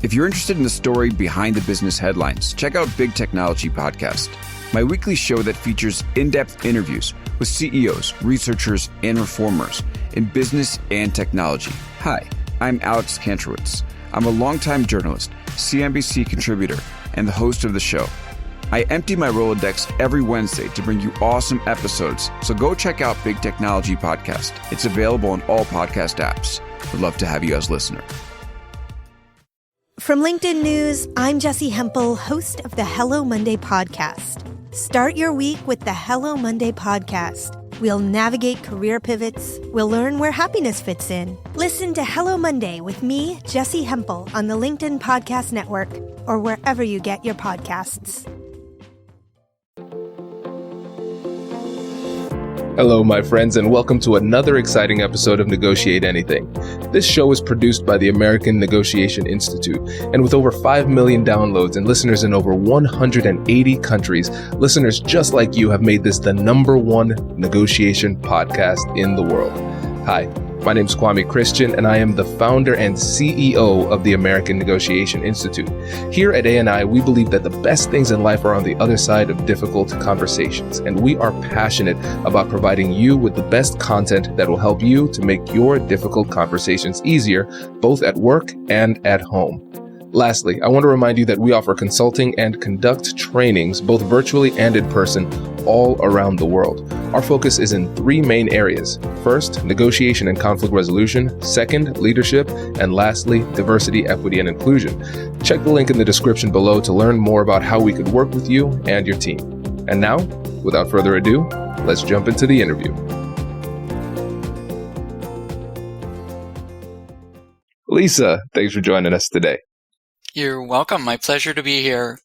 If you're interested in the story behind the business headlines, check out Big Technology Podcast, my weekly show that features in-depth interviews with CEOs, researchers, and reformers in business and technology. Hi, I'm Alex Kantrowitz. I'm a longtime journalist, CNBC contributor, and the host of the show. I empty my Rolodex every Wednesday to bring you awesome episodes, so go check out Big Technology Podcast. It's available on all podcast apps. Would love to have you as a listener. From LinkedIn News, I'm Jessie Hempel, host of the Hello Monday podcast. Start your week with the Hello Monday podcast. We'll navigate career pivots. We'll learn where happiness fits in. Listen to Hello Monday with me, Jessie Hempel, on the LinkedIn Podcast Network or wherever you get your podcasts. Hello, my friends, and welcome to another exciting episode of Negotiate Anything. This show is produced by the American Negotiation Institute, and with over 5 million downloads and listeners in over 180 countries, listeners just like you have made this the #1 negotiation podcast in the world. Hi, my name is Kwame Christian, and I am the founder and CEO of the American Negotiation Institute. Here at ANI, we believe that the best things in life are on the other side of difficult conversations, and we are passionate about providing you with the best content that will help you to make your difficult conversations easier, both at work and at home. Lastly, I want to remind you that we offer consulting and conduct trainings, both virtually and in person, all around the world. Our focus is in 3 main areas. First, negotiation and conflict resolution. Second, leadership. And lastly, diversity, equity, and inclusion. Check the link in the description below to learn more about how we could work with you and your team. And now, without further ado, let's jump into the interview. Lisa, thanks for joining us today. You're welcome. My pleasure to be here.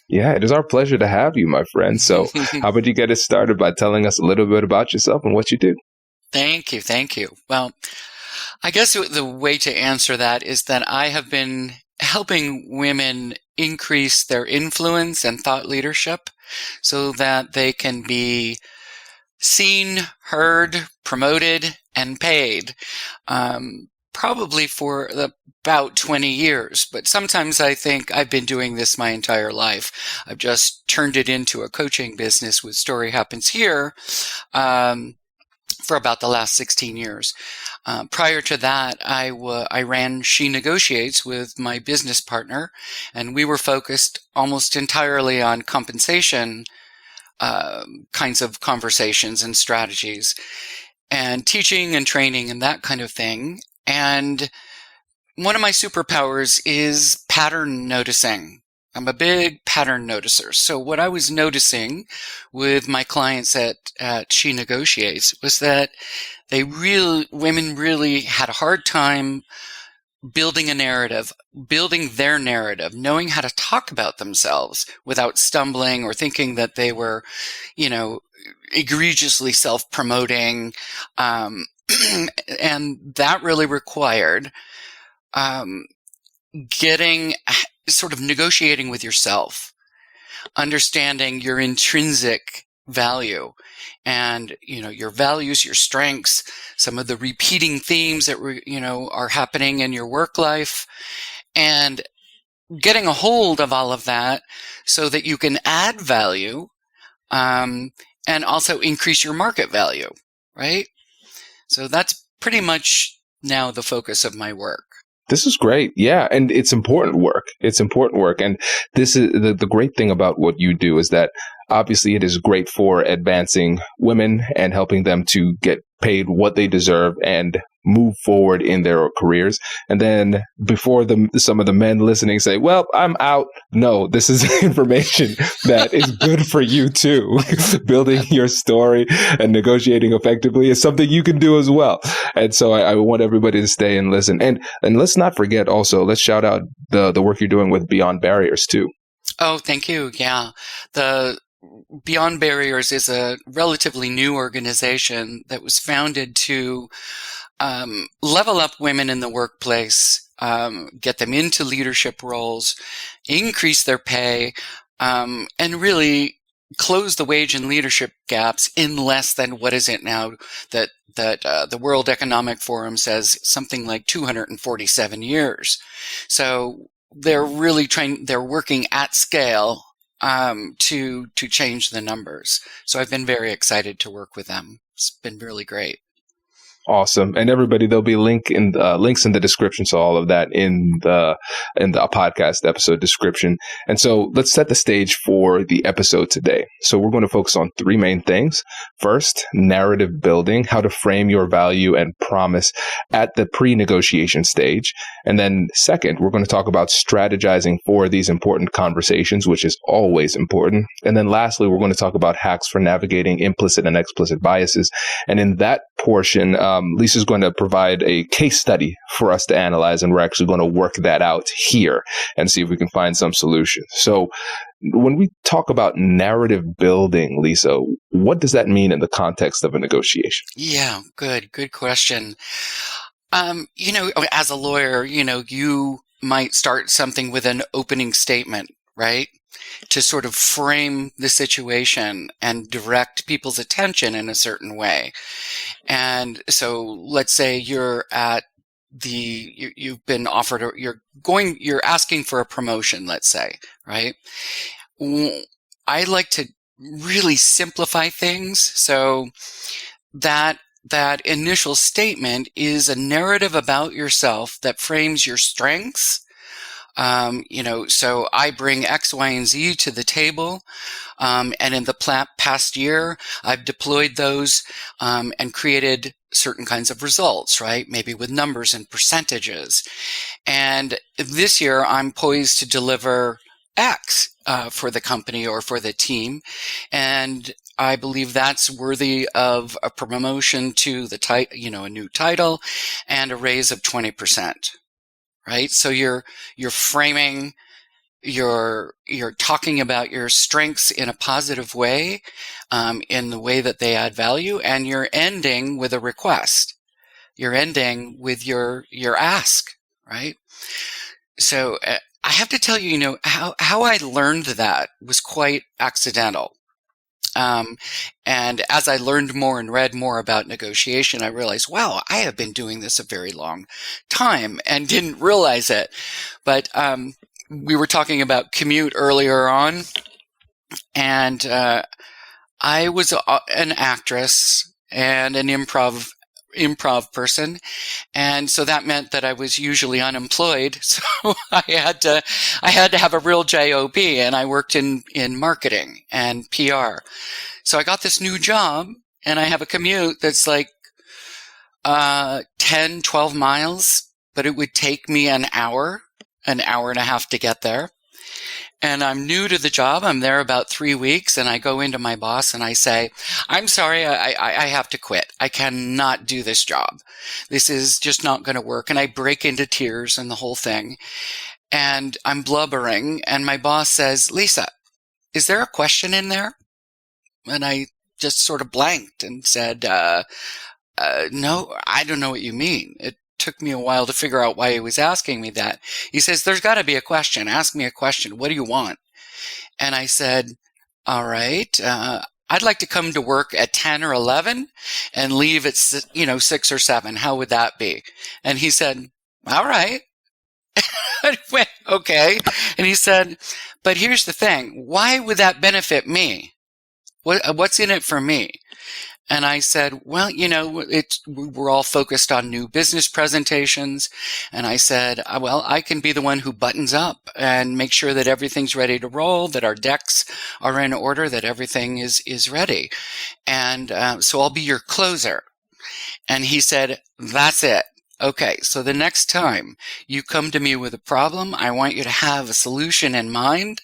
Yeah, it is our pleasure to have you, my friend. So how about you get us started by telling us a little bit about yourself and what you do? Thank you. Thank you. Well, I guess the way to answer that is that I have been helping women increase their influence and thought leadership so that they can be seen, heard, promoted, and paid. Probably for about 20 years, but sometimes I think I've been doing this my entire life. I've just turned it into a coaching business with Story Happens Here for about the last 16 years. Prior to that, I ran She Negotiates with my business partner, and we were focused almost entirely on compensation kinds of conversations and strategies, and teaching and training and that kind of thing. And one of my superpowers is pattern noticing. I'm a big pattern noticer. So what I was noticing with my clients at She Negotiates was that women really had a hard time building a narrative, building their narrative, knowing how to talk about themselves without stumbling or thinking that they were, egregiously self-promoting. And that really required negotiating with yourself, understanding your intrinsic value and, your values, your strengths, some of the repeating themes that are happening in your work life, and getting a hold of all of that so that you can add value and also increase your market value, right? So that's pretty much now the focus of my work. This is great. Yeah. And it's important work. It's important work. And this is the great thing about what you do is that obviously it is great for advancing women and helping them to get paid what they deserve and move forward in their careers. And then before some of the men listening say, well, I'm out. No, this is information that is good for you too. Building your story and negotiating effectively is something you can do as well. And so I want everybody to stay and listen. And let's not forget also, let's shout out the work you're doing with Beyond Barriers too. Oh, thank you. Yeah. The Beyond Barriers is a relatively new organization that was founded to level up women in the workplace, get them into leadership roles, increase their pay, and really close the wage and leadership gaps in less than what is it now that the World Economic Forum says something like 247 years. So they're really they're working at scale to change the numbers. So I've been very excited to work with them. It's been really great. Awesome. And everybody, there'll be links in the description. So all of that in the podcast episode description. And so let's set the stage for the episode today. So we're going to focus on three main things. First, narrative building, how to frame your value and promise at the pre-negotiation stage. And then second, we're going to talk about strategizing for these important conversations, which is always important. And then lastly, we're going to talk about hacks for navigating implicit and explicit biases. And in that portion, Lisa's going to provide a case study for us to analyze, and we're actually going to work that out here and see if we can find some solutions. So when we talk about narrative building, Lisa, what does that mean in the context of a negotiation? Yeah, good question. As a lawyer, you might start something with an opening statement, right? To sort of frame the situation and direct people's attention in a certain way. And so let's say you're you've been offered, or you're asking for a promotion, let's say, right? I like to really simplify things so that initial statement is a narrative about yourself that frames your strengths. So I bring X, Y, and Z to the table. And in the past year, I've deployed those, and created certain kinds of results, right? Maybe with numbers and percentages. And this year I'm poised to deliver X, for the company or for the team. And I believe that's worthy of a promotion to a new title and a raise of 20%. Right? So you're framing, you're talking about your strengths in a positive way, in the way that they add value, and you're ending with a request. You're ending with your ask, right? So I have to tell you, how I learned that was quite accidental. And as I learned more and read more about negotiation, I realized, wow, I have been doing this a very long time and didn't realize it. But we were talking about commute earlier on, and I was an actress and an improv person, and so that meant that I was usually unemployed. So I had to have a real job, and I worked in marketing and PR. So I got this new job, and I have a commute that's like 10, 12 miles, but it would take me an hour and a half to get there. And I'm new to the job. I'm there about 3 weeks, and I go into my boss and I say, I'm sorry, I have to quit. I cannot do this job. This is just not going to work. And I break into tears and the whole thing. And I'm blubbering. And my boss says, Lisa, is there a question in there? And I just sort of blanked and said, no, I don't know what you mean. It took me a while to figure out why he was asking me that. He says, there's got to be a question. Ask me a question. What do you want? And I said, all right, I'd like to come to work at 10 or 11 and leave at 6 or 7. How would that be? And he said, all right. I went, okay. And he said, but here's the thing. Why would that benefit me? What's in it for me? And I said, well, we're all focused on new business presentations. And I said, well, I can be the one who buttons up and make sure that everything's ready to roll, that our decks are in order, that everything is ready. And so I'll be your closer. And he said, that's it. Okay, so the next time you come to me with a problem, I want you to have a solution in mind,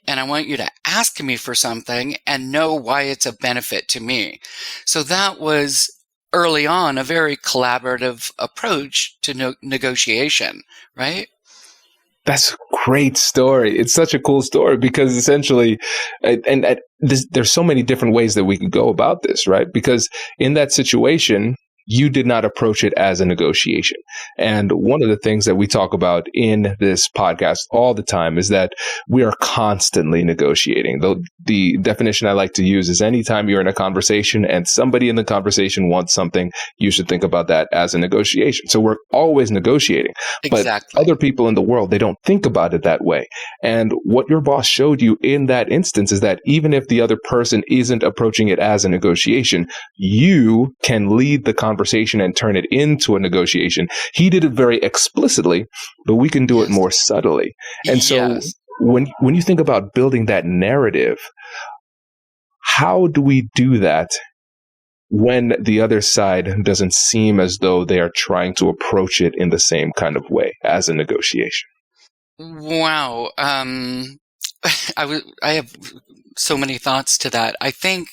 and I want you to ask me for something and know why it's a benefit to me. So that was early on a very collaborative approach to negotiation, right? That's a great story. It's such a cool story because essentially, there's so many different ways that we could go about this, right? Because in that situation, you did not approach it as a negotiation. And one of the things that we talk about in this podcast all the time is that we are constantly negotiating. The definition I like to use is anytime you're in a conversation and somebody in the conversation wants something, you should think about that as a negotiation. So we're always negotiating. Exactly. But other people in the world, they don't think about it that way. And what your boss showed you in that instance is that even if the other person isn't approaching it as a negotiation, you can lead the conversation and turn it into a negotiation. He did it very explicitly, but we can do it more subtly. And so when you think about building that narrative, how do we do that when the other side doesn't seem as though they are trying to approach it in the same kind of way as a negotiation? Wow. I have so many thoughts to that. I think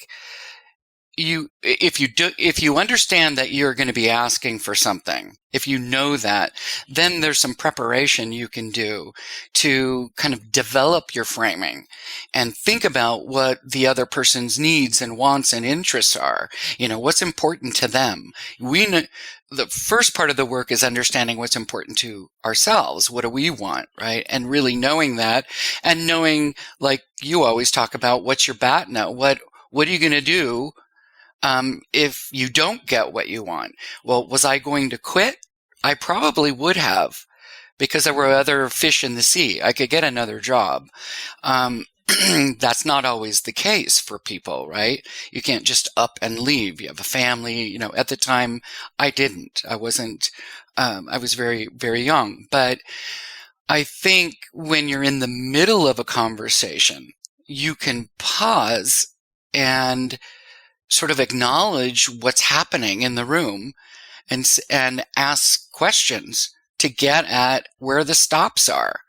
if you understand that you're going to be asking for something, if you know that, then there's some preparation you can do to kind of develop your framing and think about what the other person's needs and wants and interests are. What's important to them. We know the first part of the work is understanding what's important to ourselves. What do we want, right? And really knowing that, and knowing, like you always talk about, what's your bat now? What are you going to do if you don't get what you want? Well, was I going to quit? I probably would have, because there were other fish in the sea. I could get another job. That's not always the case for people, right? You can't just up and leave. You have a family. At the time, I didn't. I wasn't. I was very, very young. But I think when you're in the middle of a conversation, you can pause and sort of acknowledge what's happening in the room and ask questions to get at where the stops are,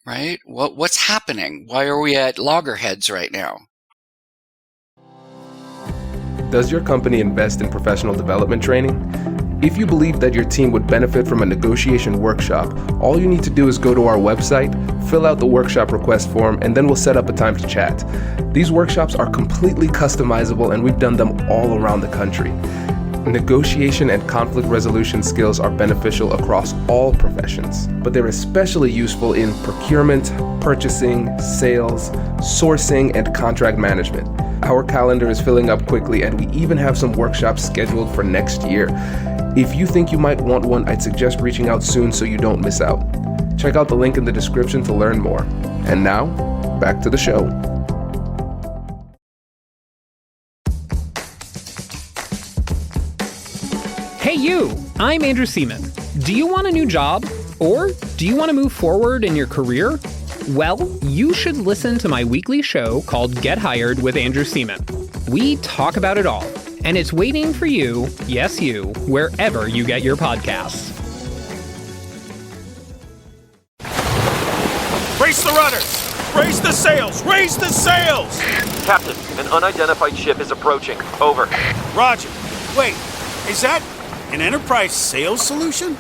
right? What's happening? Why are we at loggerheads right now? Does your company invest in professional development training? If you believe that your team would benefit from a negotiation workshop, all you need to do is go to our website, fill out the workshop request form, and then we'll set up a time to chat. These workshops are completely customizable, and we've done them all around the country. Negotiation and conflict resolution skills are beneficial across all professions, but they're especially useful in procurement, purchasing, sales, sourcing, and contract management. Our calendar is filling up quickly, and we even have some workshops scheduled for next year. If you think you might want one, I'd suggest reaching out soon so you don't miss out. Check out the link in the description to learn more. And now, back to the show. Hey you, I'm Andrew Seaman. Do you want a new job? Or do you want to move forward in your career? Well, you should listen to my weekly show called Get Hired with Andrew Seaman. We talk about it all, and it's waiting for you, yes you, wherever you get your podcasts. Brace the rudders! Raise the sails! Raise the sails! Captain, an unidentified ship is approaching. Over. Roger. Wait, is that an enterprise sales solution?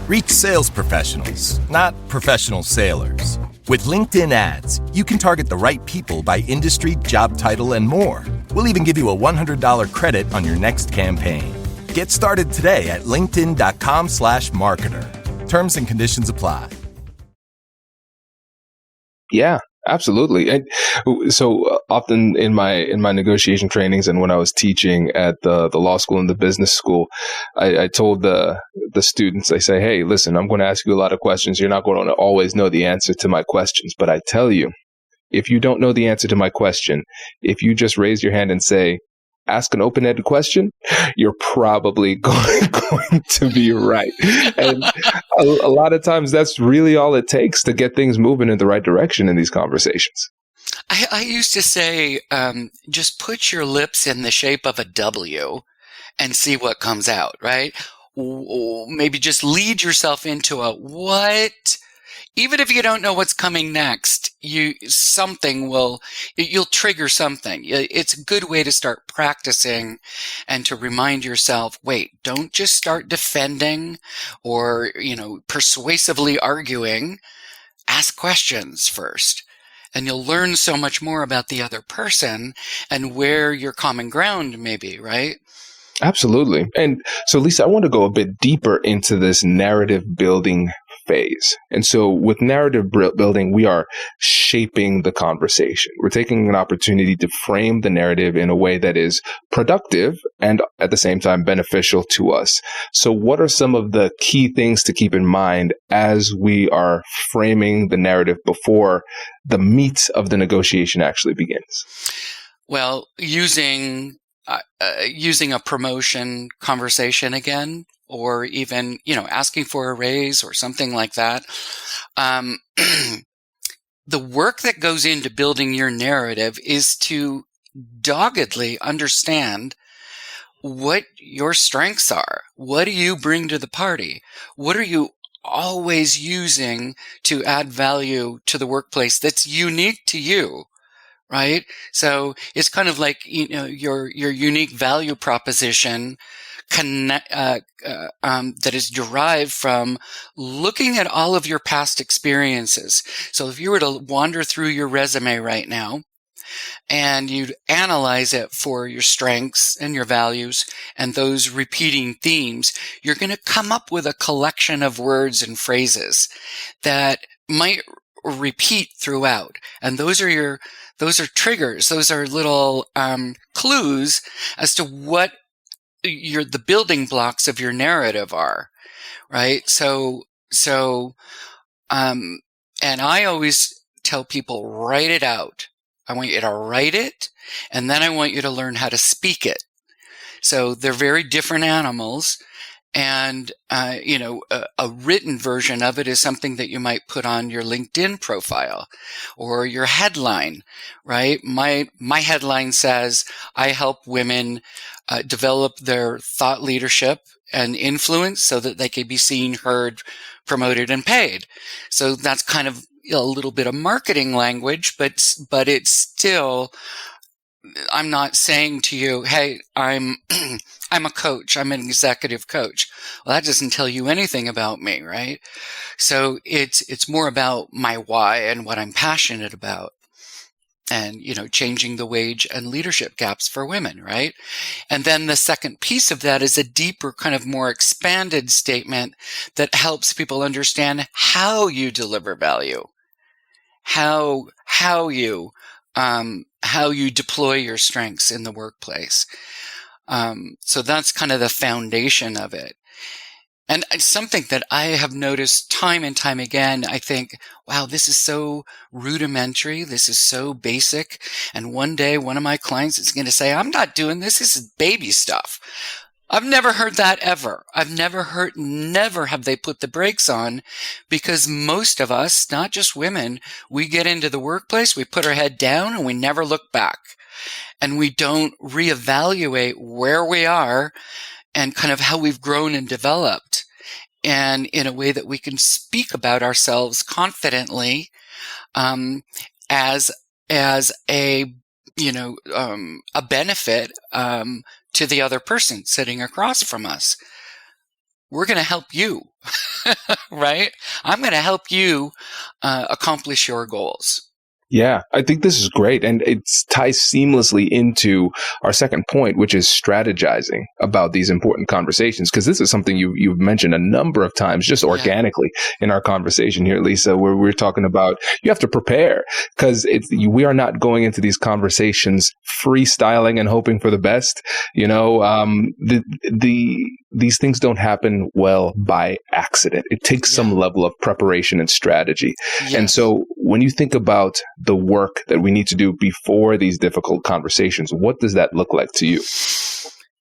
Reach sales professionals, not professional sailors. With LinkedIn ads, you can target the right people by industry, job title, and more. We'll even give you a $100 credit on your next campaign. Get started today at linkedin.com/marketer. Terms and conditions apply. Yeah, absolutely. And so often in my negotiation trainings and when I was teaching at the law school and the business school, I told the students, I say, hey, listen, I'm going to ask you a lot of questions. You're not going to always know the answer to my questions, but I tell you, if you don't know the answer to my question, if you just raise your hand and say, ask an open-ended question, you're probably going to be right. And a lot of times that's really all it takes to get things moving in the right direction in these conversations. I used to say, just put your lips in the shape of a W and see what comes out, right? Maybe just lead yourself into a what? Even if you don't know what's coming next, you'll trigger something. It's a good way to start practicing and to remind yourself, wait, don't just start defending or, persuasively arguing. Ask questions first. And you'll learn so much more about the other person and where your common ground may be, right? Absolutely. And so, Lisa, I want to go a bit deeper into this narrative building phase. And so with narrative building, we are shaping the conversation. We're taking an opportunity to frame the narrative in a way that is productive and at the same time beneficial to us. So what are some of the key things to keep in mind as we are framing the narrative before the meat of the negotiation actually begins? Well, using a promotion conversation again, or even, asking for a raise or something like that. The work that goes into building your narrative is to doggedly understand what your strengths are. What do you bring to the party? What are you always using to add value to the workplace that's unique to you? Right? So it's kind of like, your unique value proposition that is derived from looking at all of your past experiences. So if you were to wander through your resume right now and you'd analyze it for your strengths and your values and those repeating themes, you're going to come up with a collection of words and phrases that might repeat throughout. And those are triggers. Those are little clues as to what the building blocks of your narrative are, right? And I always tell people, write it out. I want you to write it, and then I want you to learn how to speak it. So they're very different animals. And, a written version of it is something that you might put on your LinkedIn profile or your headline, right? My headline says, I help women develop their thought leadership and influence so that they can be seen, heard, promoted, and paid. So that's kind of a little bit of marketing language, but it's still, I'm not saying to you, hey, I'm a coach. I'm an executive coach. Well, that doesn't tell you anything about me, right? So it's more about my why and what I'm passionate about. And, changing the wage and leadership gaps for women, right? And then the second piece of that is a deeper, kind of more expanded statement that helps people understand how you deliver value, how you deploy your strengths in the workplace. So that's kind of the foundation of it. And it's something that I have noticed time and time again. I think, wow, this is so rudimentary. This is so basic. And one day, one of my clients is going to say, I'm not doing this. This is baby stuff. I've never heard that ever. Never have they put the brakes on, because most of us, not just women, we get into the workplace, we put our head down and we never look back. And we don't reevaluate where we are and kind of how we've grown and developed, and in a way that we can speak about ourselves confidently, as a benefit, to the other person sitting across from us. We're going to help you, right? I'm going to help you accomplish your goals. Yeah, I think this is great. And it ties seamlessly into our second point, which is strategizing about these important conversations. Because this is something you've mentioned a number of times, just organically in our conversation here, Lisa, where we're talking about you have to prepare, because we are not going into these conversations freestyling and hoping for the best. These things don't happen well by accident. It takes some level of preparation and strategy. Yes. And so when you think about the work that we need to do before these difficult conversations, what does that look like to you?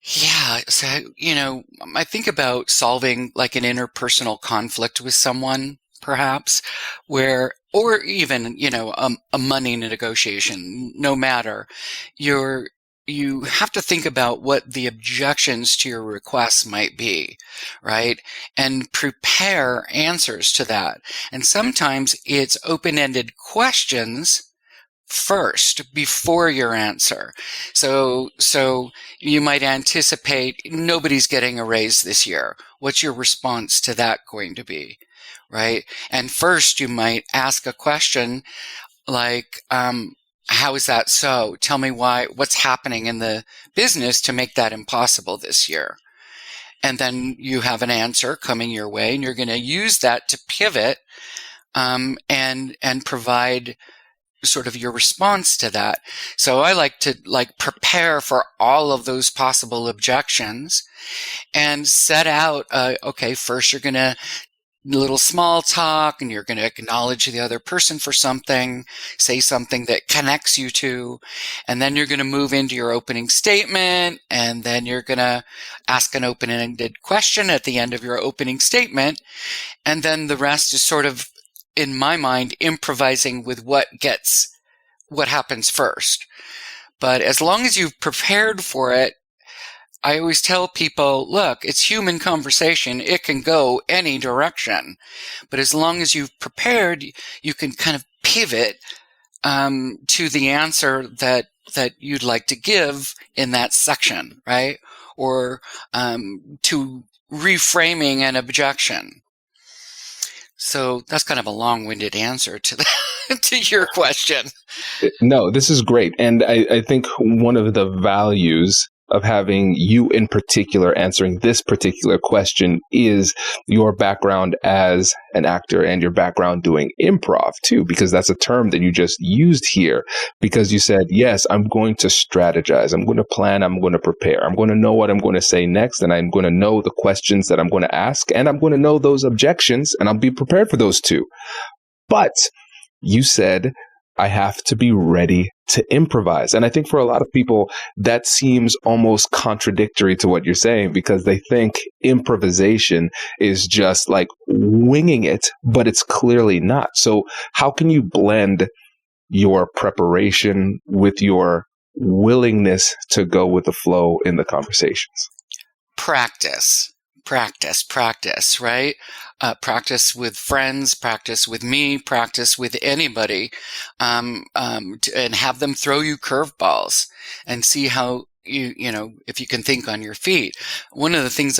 Yeah. So, I think about solving like an interpersonal conflict with someone, perhaps, or even, a money negotiation, no matter. You have to think about what the objections to your requests might be, right? And prepare answers to that. And sometimes it's open-ended questions first before your answer. So you might anticipate nobody's getting a raise this year. What's your response to that going to be, right? And first you might ask a question like, How is that so? Tell me what's happening in the business to make that impossible this year. And then you have an answer coming your way, and you're going to use that to pivot and provide sort of your response to that. So I like to prepare for all of those possible objections and set out, okay, first you're going to little small talk, and you're going to acknowledge the other person for something, say something that connects you to, and then you're going to move into your opening statement, and then you're going to ask an open-ended question at the end of your opening statement, and then the rest is sort of, in my mind, improvising with what happens first. But as long as you've prepared for it, I always tell people, look, it's human conversation. It can go any direction. But as long as you've prepared, you can kind of pivot to the answer that you'd like to give in that section, right? Or to reframing an objection. So that's kind of a long-winded answer to to your question. No, this is great. And I think one of the values of having you in particular answering this particular question is your background as an actor and your background doing improv too, because that's a term that you just used here, because you said, yes, I'm going to strategize. I'm going to plan. I'm going to prepare. I'm going to know what I'm going to say next. And I'm going to know the questions that I'm going to ask. And I'm going to know those objections, and I'll be prepared for those too. But you said, I have to be ready to improvise. And I think for a lot of people, that seems almost contradictory to what you're saying, because they think improvisation is just like winging it, but it's clearly not. So how can you blend your preparation with your willingness to go with the flow in the conversations? Practice, right? Practice with friends, practice with me, practice with anybody, and have them throw you curveballs and see how if you can think on your feet. One of the things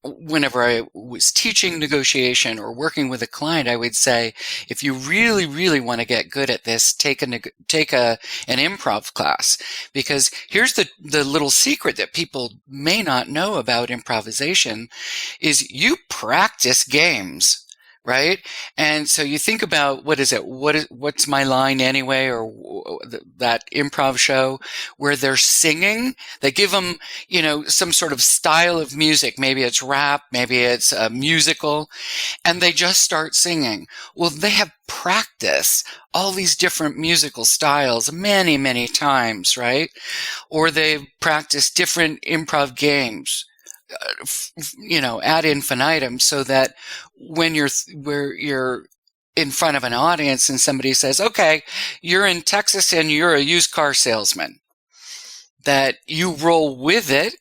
whenever I was teaching negotiation or working with a client, I would say, if you really, really want to get good at this, take an improv class, because here's the little secret that people may not know about improvisation is you practice games. Right? And so you think about, what's my line anyway? Or that improv show where they're singing, they give them, some sort of style of music. Maybe it's rap, maybe it's a musical, and they just start singing. Well, they have practiced all these different musical styles many, many times, right? Or they've practiced different improv games, ad infinitum, so that when you're in front of an audience and somebody says, okay, you're in Texas and you're a used car salesman, that you roll with it.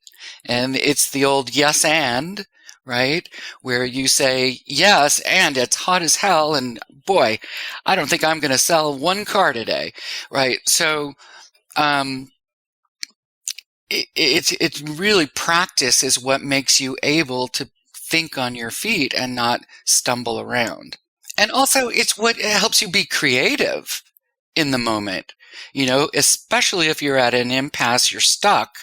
And it's the old yes and, right? Where you say, yes, and it's hot as hell. And boy, I don't think I'm going to sell one car today. Right. So, it's really practice is what makes you able to think on your feet and not stumble around. And also it's what helps you be creative in the moment, especially if you're at an impasse, you're stuck.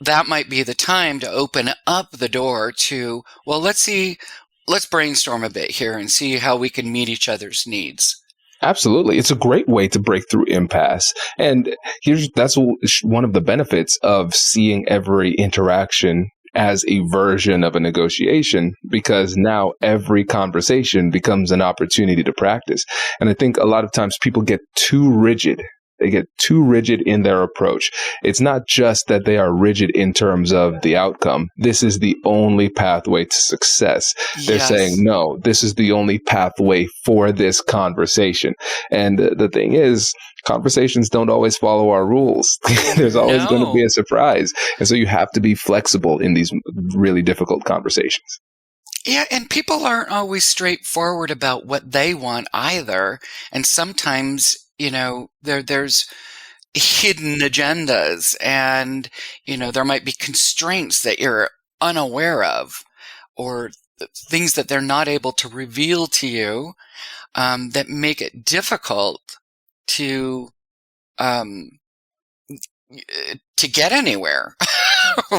That might be the time to open up the door to, well, let's brainstorm a bit here and see how we can meet each other's needs. Absolutely. It's a great way to break through impasse. And that's one of the benefits of seeing every interaction as a version of a negotiation, because now every conversation becomes an opportunity to practice. And I think a lot of times people get too rigid. They get too rigid in their approach. It's not just that they are rigid in terms of the outcome. This is the only pathway to success. They're saying, no, this is the only pathway for this conversation. And the thing is, conversations don't always follow our rules. There's always going to be a surprise. And so you have to be flexible in these really difficult conversations. Yeah, and people aren't always straightforward about what they want either. And sometimes there's hidden agendas, and, there might be constraints that you're unaware of, or things that they're not able to reveal to you, that make it difficult to get anywhere,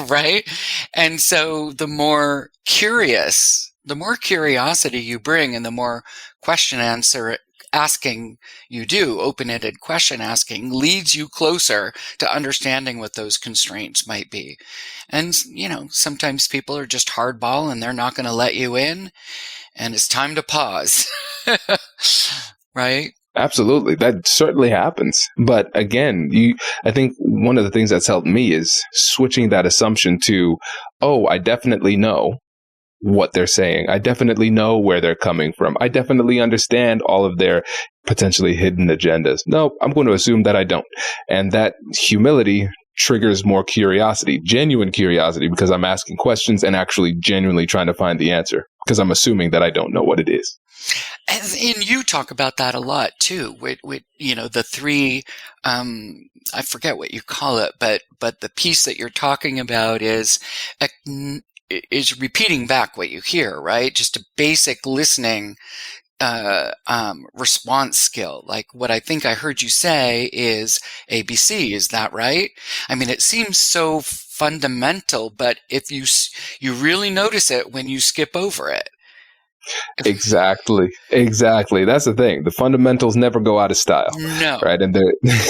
right? And so the more curiosity you bring and the more asking you do, open-ended question asking, leads you closer to understanding what those constraints might be. And, sometimes people are just hardball and they're not going to let you in, and it's time to pause, right? Absolutely. That certainly happens. But again, I think one of the things that's helped me is switching that assumption to, oh, I definitely know what they're saying. I definitely know where they're coming from. I definitely understand all of their potentially hidden agendas. No, I'm going to assume that I don't. And that humility triggers more curiosity, genuine curiosity, because I'm asking questions and actually genuinely trying to find the answer, because I'm assuming that I don't know what it is. And you talk about that a lot too, with the three, I forget what you call it, but the piece that you're talking about is repeating back what you hear, right? Just a basic listening response skill. Like what I think I heard you say is ABC. Is that right? I mean, it seems so fundamental, but if you really notice it when you skip over it. Exactly. That's the thing. The fundamentals never go out of style. No. Right. And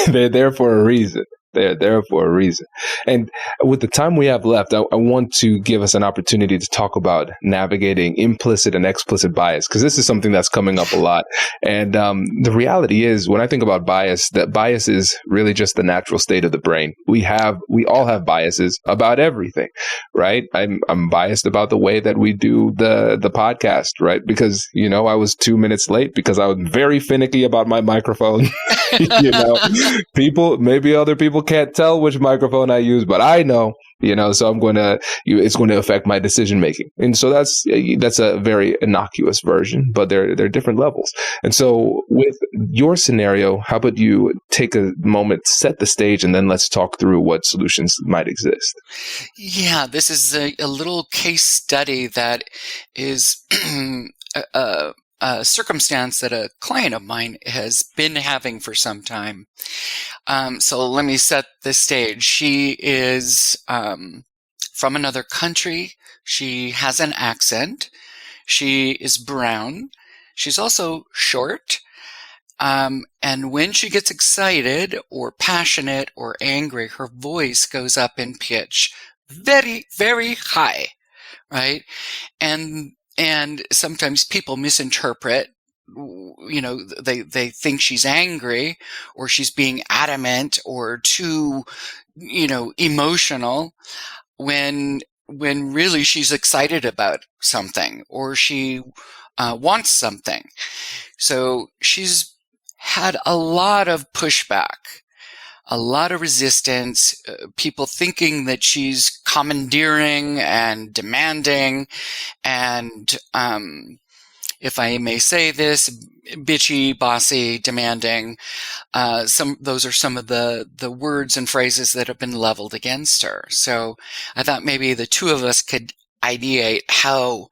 they're there for a reason. They're there for a reason. And with the time we have left, I want to give us an opportunity to talk about navigating implicit and explicit bias, because this is something that's coming up a lot. And the reality is, when I think about bias, that bias is really just the natural state of the brain. We all have biases about everything, right? I'm biased about the way that we do the podcast, right? Because, I was 2 minutes late because I was very finicky about my microphone. Maybe other people can't tell which microphone I use, but I know, so it's going to affect my decision making. And so that's a very innocuous version, but there are different levels. And so with your scenario, how about you take a moment, set the stage, and then let's talk through what solutions might exist. Yeah, this is a little case study that is a circumstance that a client of mine has been having for some time. So let me set the stage. She is from another country. She has an accent. She is brown. She's also short. And when she gets excited or passionate or angry, her voice goes up in pitch very, very high, right? And sometimes people misinterpret, they think she's angry or she's being adamant or too, emotional when really she's excited about something or she wants something. So she's had a lot of pushback, a lot of resistance, people thinking that she's commandeering and demanding and, if I may say this, bitchy, bossy, demanding. Those are some of the words and phrases that have been leveled against her. So I thought maybe the two of us could ideate how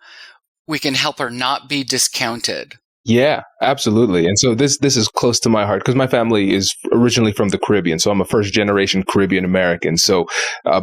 we can help her not be discounted. Yeah, absolutely. And so this is close to my heart because my family is originally from the Caribbean. So I'm a first generation Caribbean American. So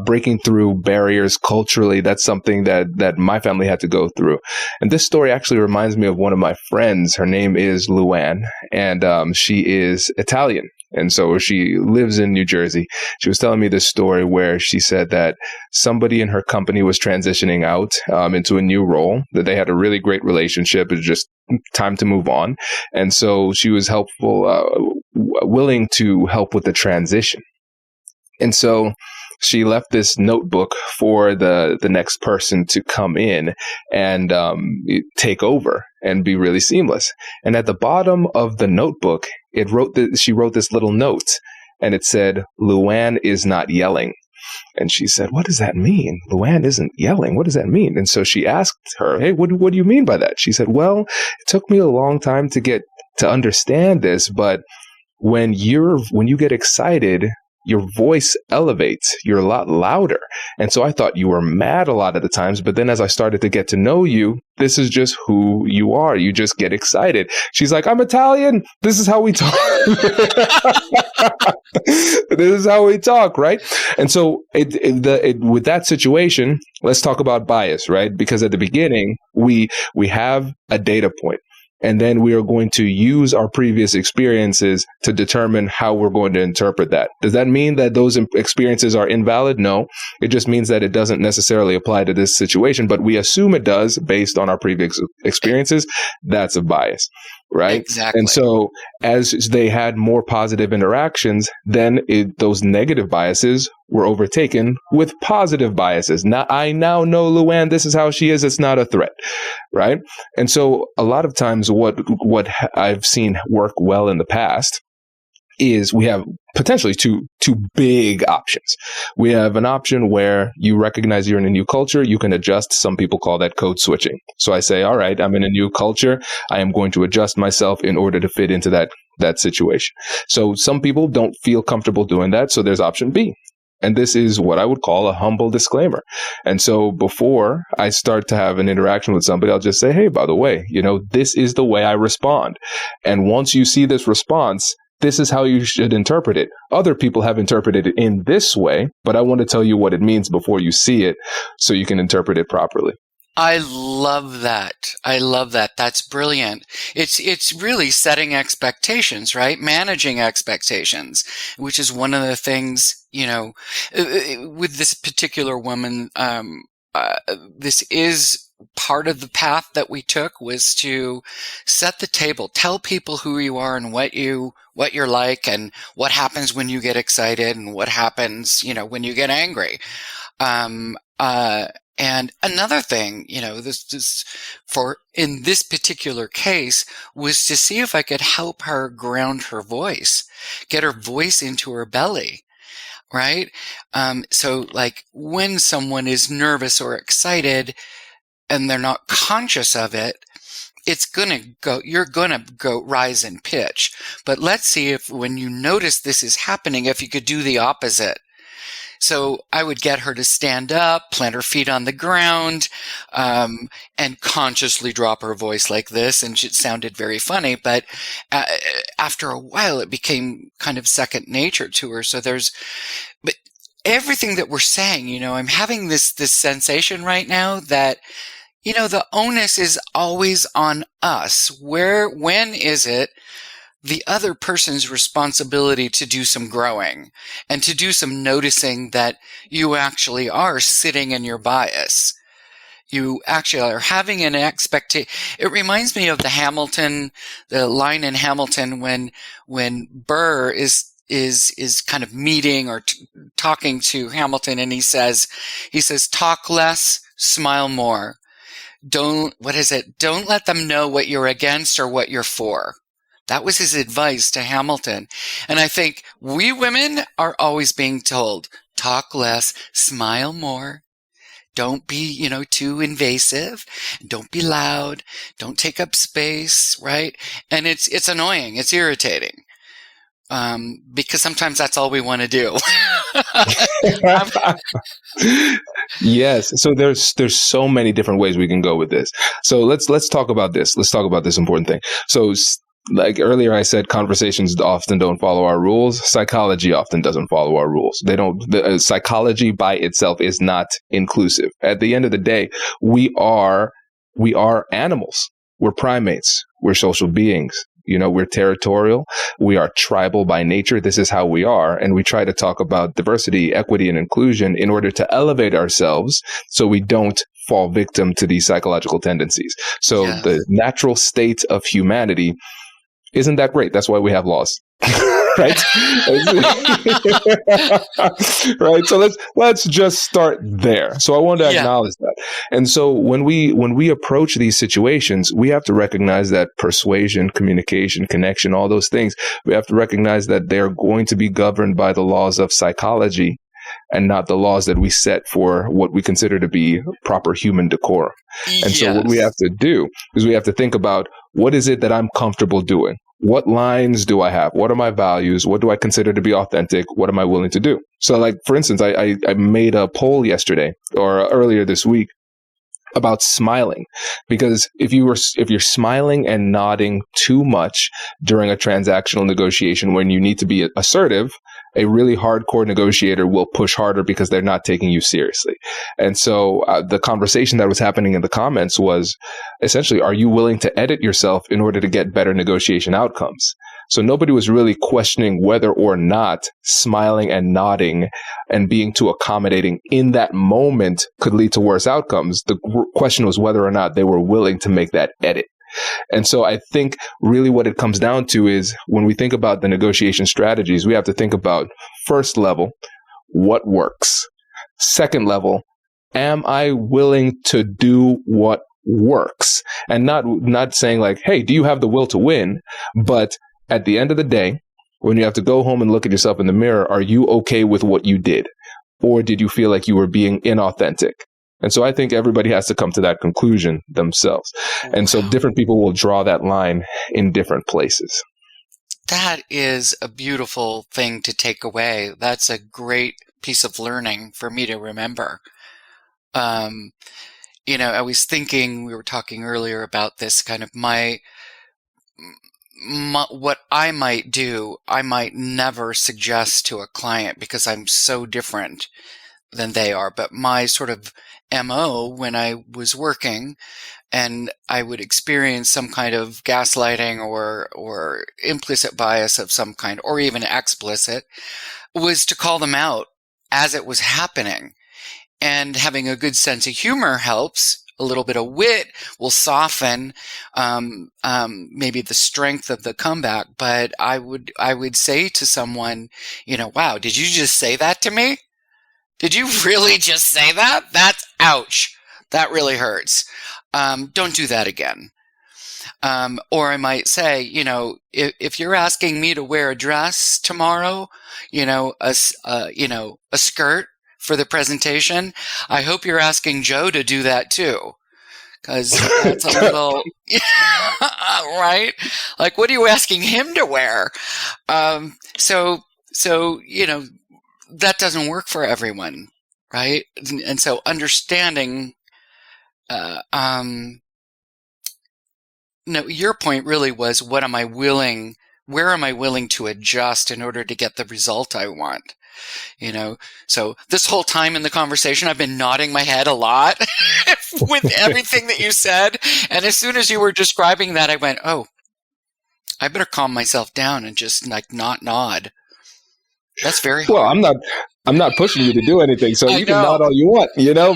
breaking through barriers culturally, that's something that my family had to go through. And this story actually reminds me of one of my friends. Her name is Luann, and she is Italian. And so she lives in New Jersey. She was telling me this story where she said that somebody in her company was transitioning out into a new role, that they had a really great relationship. It was just time to move on. And so she was willing to help with the transition. And so she left this notebook for the next person to come in and take over and be really seamless. And at the bottom of the notebook, she wrote this little note, and it said, "Luann is not yelling." And she said, "What does that mean? Luann isn't yelling. What does that mean?" And so she asked her, "Hey, what do you mean by that?" She said, "Well, it took me a long time to get to understand this, but when you get excited, your voice elevates. You're a lot louder. And so I thought you were mad a lot of the times. But then as I started to get to know you, this is just who you are. You just get excited. She's like, I'm Italian. This is how we talk. This is how we talk, right? And so with that situation, let's talk about bias, right? Because at the beginning, we have a data point. And then we are going to use our previous experiences to determine how we're going to interpret that. Does that mean that those experiences are invalid? No. It just means that it doesn't necessarily apply to this situation, but we assume it does based on our previous experiences. That's a bias, right? Exactly. And so as they had more positive interactions, then those negative biases were overtaken with positive biases. Now, I now know Luann, this is how she is. It's not a threat, right? And so a lot of times what I've seen work well in the past is we have potentially two big options. We have an option where you recognize you're in a new culture. You can adjust. Some people call that code switching. So I say, all right, I'm in a new culture. I am going to adjust myself in order to fit into that situation. So some people don't feel comfortable doing that. So there's option B. And this is what I would call a humble disclaimer. And so before I start to have an interaction with somebody, I'll just say, hey, by the way, this is the way I respond. And once you see this response, this is how you should interpret it. Other people have interpreted it in this way, but I want to tell you what it means before you see it so you can interpret it properly. I love that. That's brilliant. It's really setting expectations, right? Managing expectations, which is one of the things, with this particular woman, this is part of the path that we took, was to set the table, tell people who you are and what you're like, and what happens when you get excited and what happens, when you get angry. And another thing, this in this particular case, was to see if I could help her ground her voice, get her voice into her belly. Right? So like when someone is nervous or excited and they're not conscious of it, you're gonna go rise in pitch. But let's see if when you notice this is happening, if you could do the opposite. So I would get her to stand up, plant her feet on the ground, and consciously drop her voice like this. And it sounded very funny, but after a while, it became kind of second nature to her. So but everything that we're saying, I'm having this sensation right now that, the onus is always on us. When is it the other person's responsibility to do some growing and to do some noticing that you actually are sitting in your bias? You actually are having an expectation. It reminds me of the line in Hamilton when Burr is kind of meeting or talking to Hamilton, and he says, talk less, smile more. Don't let them know what you're against or what you're for. That was his advice to Hamilton. And I think we women are always being told, talk less, smile more. Don't be, too invasive. Don't be loud. Don't take up space, right? And it's annoying. It's irritating. Because sometimes that's all we want to do. Yes. So there's so many different ways we can go with this. So let's talk about this. Let's talk about this important thing. So like earlier I said, conversations often don't follow our rules. Psychology often doesn't follow our rules. Psychology by itself is not inclusive. At the end of the day, we are animals. We're primates. We're social beings. We're territorial. We are tribal by nature. This is how we are. And we try to talk about diversity, equity, and inclusion in order to elevate ourselves so we don't fall victim to these psychological tendencies. So The natural state of humanity isn't that great. That's why we have laws. Right? Right. So let's just start there. So I want to acknowledge that. And so when we approach these situations, we have to recognize that persuasion, communication, connection, all those things, we have to recognize that they're going to be governed by the laws of psychology and not the laws that we set for what we consider to be proper human decorum. And so what we have to do is we have to think about, what is it that I'm comfortable doing? what lines do I have? What are my values? What do I consider to be authentic? What am I willing to do? So like, for instance, I made a poll yesterday or earlier this week about smiling, because if you're smiling and nodding too much during a transactional negotiation when you need to be assertive, a really hardcore negotiator will push harder because they're not taking you seriously. And so the conversation that was happening in the comments was essentially, are you willing to edit yourself in order to get better negotiation outcomes? So nobody was really questioning whether or not smiling and nodding and being too accommodating in that moment could lead to worse outcomes. The question was whether or not they were willing to make that edit. And so I think really what it comes down to is when we think about the negotiation strategies, we have to think about first level, what works? Second level, am I willing to do what works? And not saying like, hey, do you have the will to win? But at the end of the day, when you have to go home and look at yourself in the mirror, are you okay with what you did? Or did you feel like you were being inauthentic? And so I think everybody has to come to that conclusion themselves. And so different people will draw that line in different places. That is a beautiful thing to take away. That's a great piece of learning for me to remember. I was thinking, we were talking earlier about this kind of what I might do, I might never suggest to a client because I'm so different than they are. But my sort of MO when I was working and I would experience some kind of gaslighting or implicit bias of some kind, or even explicit, was to call them out as it was happening. And having a good sense of humor helps. A little bit of wit will soften maybe the strength of the comeback. But I would say to someone, wow, did you just say that to me? Did you really just say that? That's ouch. That really hurts. Don't do that again. Or I might say, if you're asking me to wear a dress tomorrow, a skirt for the presentation, I hope you're asking Joe to do that too. Because that's a little, right? Like, what are you asking him to wear? So that doesn't work for everyone, right? And so understanding, your point really was, where am I willing to adjust in order to get the result I want? So this whole time in the conversation, I've been nodding my head a lot with everything that you said. And as soon as you were describing that, I went, oh, I better calm myself down and just like not nod. That's very hard. Well, I'm not pushing you to do anything, so you can nod all you want,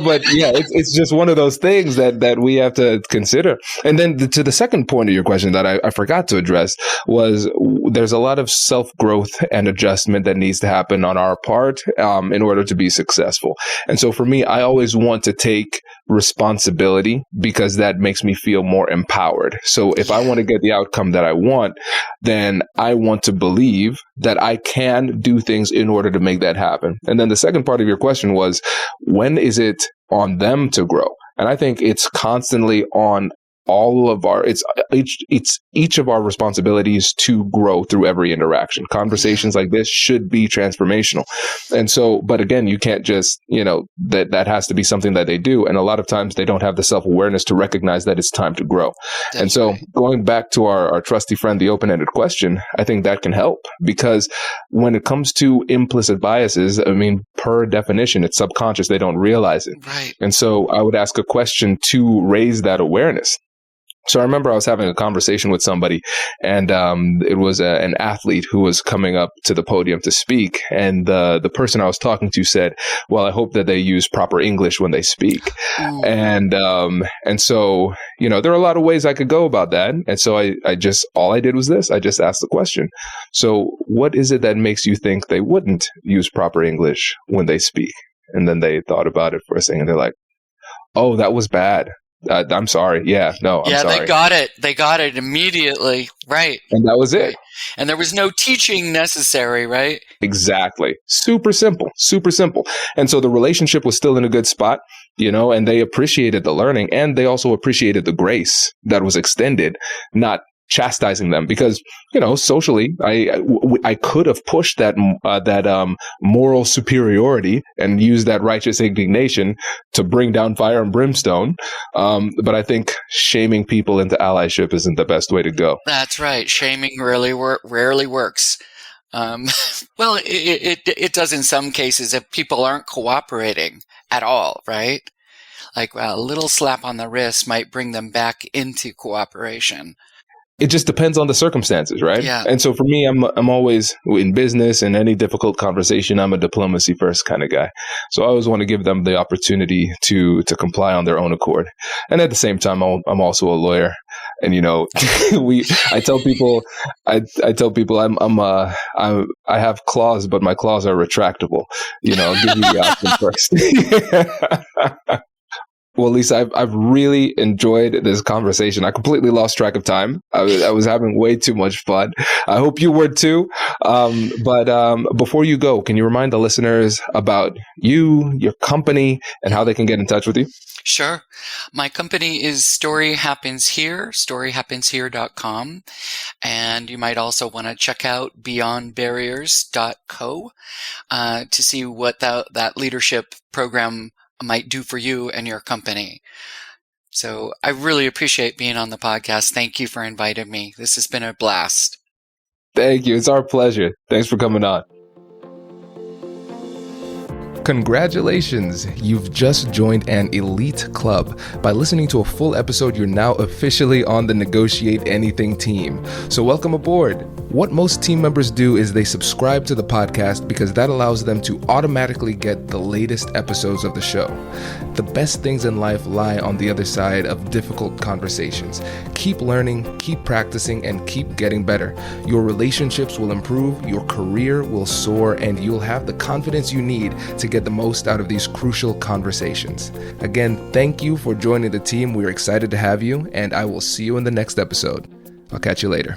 but yeah, it's just one of those things that we have to consider. And then to the second point of your question that I forgot to address was, there's a lot of self-growth and adjustment that needs to happen on our part in order to be successful. And so for me, I always want to take responsibility because that makes me feel more empowered. So if I want to get the outcome that I want, then I want to believe that I can do things in order to make that happen. And then the second part of your question was, when is it on them to grow? And I think it's constantly on all of it's each of our responsibilities to grow through every interaction. Conversations like this should be transformational. And so, but again, you can't just, that has to be something that they do. And a lot of times they don't have the self-awareness to recognize that it's time to grow. That's and so going back to our trusty friend, the open-ended question, I think that can help, because when it comes to implicit biases, per definition, it's subconscious. They don't realize it. Right. And so I would ask a question to raise that awareness. So I remember I was having a conversation with somebody, and it was an athlete who was coming up to the podium to speak. And the person I was talking to said, well, I hope that they use proper English when they speak. Oh. And so, there are a lot of ways I could go about that. And so all I did was this. I just asked the question. So what is it that makes you think they wouldn't use proper English when they speak? And then they thought about it for a second. They're like, oh, that was bad. I'm sorry. Yeah, no, I'm sorry. Yeah, they got it. They got it immediately. Right. And that was it. Right. And there was no teaching necessary, right? Exactly. Super simple. Super simple. And so the relationship was still in a good spot, and they appreciated the learning, and they also appreciated the grace that was extended, not chastising them, because, socially, I could have pushed that moral superiority and used that righteous indignation to bring down fire and brimstone. But I think shaming people into allyship isn't the best way to go. That's right. Shaming rarely works. Well, it does in some cases if people aren't cooperating at all, right? Like a little slap on the wrist might bring them back into cooperation. It just depends on the circumstances, right? Yeah. And so for me, I'm always in business, and any difficult conversation, I'm a diplomacy first kind of guy. So I always want to give them the opportunity to comply on their own accord. And at the same time, I'm also a lawyer, and I tell people I have claws, but my claws are retractable. I'll give you the option first. Well, Lisa, I've really enjoyed this conversation. I completely lost track of time. I was having way too much fun. I hope you were too. But before you go, can you remind the listeners about you, your company, and how they can get in touch with you? Sure. My company is Story Happens Here, storyhappenshere.com. And you might also want to check out beyondbarriers.co to see what that leadership program might do for you and your company. So I really appreciate being on the podcast. Thank you for inviting me. This has been a blast. Thank you. It's our pleasure. Thanks for coming on. Congratulations! You've just joined an elite club. By listening to a full episode, you're now officially on the Negotiate Anything team. So welcome aboard. What most team members do is they subscribe to the podcast because that allows them to automatically get the latest episodes of the show. The best things in life lie on the other side of difficult conversations. Keep learning, keep practicing, and keep getting better. Your relationships will improve, your career will soar, and you'll have the confidence you need to get the most out of these crucial conversations. Again, thank you for joining the team. We're excited to have you, and I will see you in the next episode. I'll catch you later.